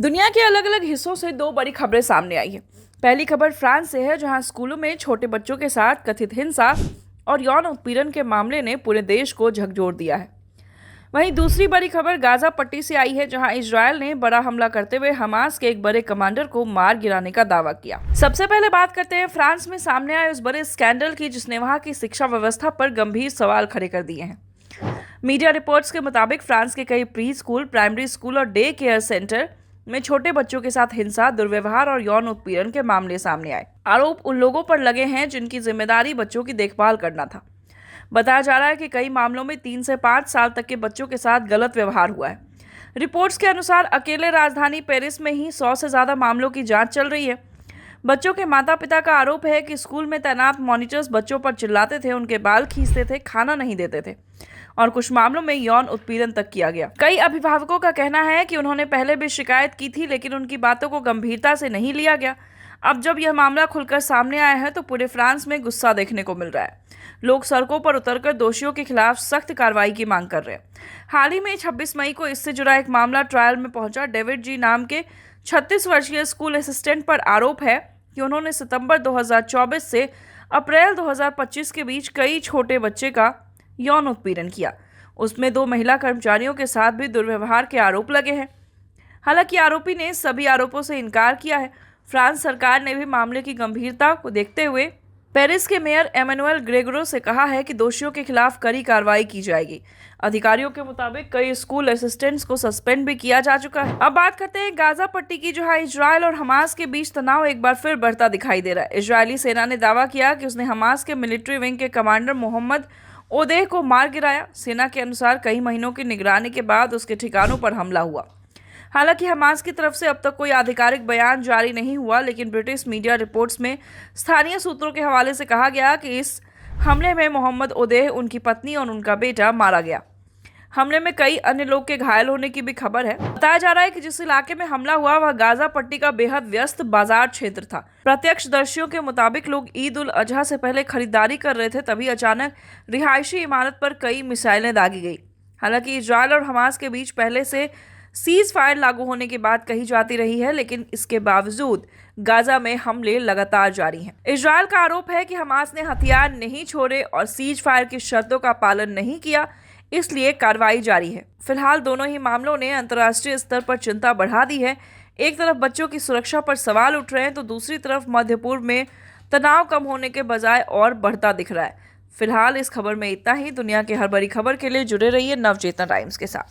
दुनिया के अलग अलग हिस्सों से दो बड़ी खबरें सामने आई है। पहली खबर फ्रांस से है, जहां स्कूलों में छोटे बच्चों के साथ कथित हिंसा और यौन उत्पीड़न के मामले ने पूरे देश को झकझोर दिया है। वहीं दूसरी बड़ी खबर गाजा पट्टी से आई है, जहां इजरायल ने बड़ा हमला करते हुए हमास के एक बड़े कमांडर को मार गिराने का दावा किया। सबसे पहले बात करते हैं फ्रांस में सामने आए उस बड़े स्कैंडल की, जिसने वहां की शिक्षा व्यवस्था पर गंभीर सवाल खड़े कर दिए हैं। मीडिया रिपोर्ट्स के मुताबिक फ्रांस के कई प्री स्कूल, प्राइमरी स्कूल और डे केयर सेंटर में छोटे बच्चों के साथ हिंसा, दुर्व्यवहार और यौन उत्पीड़न के मामले सामने आए। आरोप उन लोगों पर लगे हैं जिनकी जिम्मेदारी बच्चों की देखभाल करना था। बताया जा रहा है कि कई मामलों में 3 से 5 साल तक के बच्चों के साथ गलत व्यवहार हुआ है। रिपोर्ट्स के अनुसार अकेले राजधानी पेरिस में ही 100 से ज्यादा मामलों की जांच चल रही है। बच्चों के माता पिता का आरोप है कि स्कूल में तैनात मॉनिटर्स बच्चों पर चिल्लाते थे, उनके बाल खींचते थे, खाना नहीं देते थे और कुछ मामलों में यौन उत्पीड़न तक किया गया। कई अभिभावकों का कहना है कि उन्होंने पहले भी शिकायत की थी, लेकिन उनकी बातों को गंभीरता से नहीं लिया गया। अब जब यह मामला खुलकर सामने आया है तो पूरे फ्रांस में गुस्सा देखने को मिल रहा है। लोग सड़कों पर उतरकर दोषियों के खिलाफ सख्त कार्रवाई की मांग कर रहे हैं। हाल ही में 26 मई को इससे जुड़ा एक मामला ट्रायल में पहुंचा। डेविड जी नाम के 36 वर्षीय स्कूल असिस्टेंट पर आरोप है कि उन्होंने सितंबर 2024 से अप्रैल 2025 के बीच कई छोटे बच्चे का यौन उत्पीड़न किया। उसमें 2 महिला कर्मचारियों के साथ भी दुर्व्यवहार के आरोप लगे हैं। हालांकि आरोपी ने सभी आरोपों से इनकार किया है। फ्रांस सरकार ने भी मामले की गंभीरता को देखते हुए पेरिस के मेयर एमेनुएल ग्रेगोरो से कहा है कि दोषियों के खिलाफ कड़ी कार्रवाई की जाएगी। अधिकारियों के मुताबिक कई स्कूल असिस्टेंट्स को सस्पेंड भी किया जा चुका है। अब बात करते हैं गाजा पट्टी की, जहां इजरायल और हमास के बीच तनाव एक बार फिर बढ़ता दिखाई दे रहा है। इजरायली सेना ने दावा किया कि उसने हमास के मिलिट्री विंग के कमांडर मोहम्मद ओदेह को मार गिराया। सेना के अनुसार कई महीनों की निगरानी के बाद उसके ठिकानों पर हमला हुआ। हालांकि हमास की तरफ से अब तक कोई आधिकारिक बयान जारी नहीं हुआ, लेकिन ब्रिटिश मीडिया रिपोर्ट्स में स्थानीय सूत्रों के हवाले से कहा गया कि इस हमले में मोहम्मद ओदेह, उनकी पत्नी और उनका बेटा मारा गया। हमले में कई अन्य लोग के घायल होने की भी खबर है। बताया जा रहा है कि जिस इलाके में हमला हुआ वह गाजा पट्टी का बेहद व्यस्त बाजार क्षेत्र था। प्रत्यक्षदर्शियों के मुताबिक लोग ईद उल अजहा से पहले खरीदारी कर रहे थे, तभी अचानक रिहायशी इमारत पर कई मिसाइलें दागी गई। हालांकि इजरायल और हमास के बीच पहले से सीज फायर लागू होने की बात कही जाती रही है, लेकिन इसके बावजूद गाजा में हमले लगातार जारी हैं। इजरायल का आरोप है कि हमास ने हथियार नहीं छोड़े और सीज फायर की शर्तों का पालन नहीं किया, इसलिए कार्रवाई जारी है। फिलहाल दोनों ही मामलों ने अंतर्राष्ट्रीय स्तर पर चिंता बढ़ा दी है। एक तरफ बच्चों की सुरक्षा पर सवाल उठ रहे हैं, तो दूसरी तरफ मध्य पूर्व में तनाव कम होने के बजाय और बढ़ता दिख रहा है। फिलहाल इस खबर में इतना ही। दुनिया की हर बड़ी खबर के लिए जुड़े रहिए नवचेतना टाइम्स के साथ।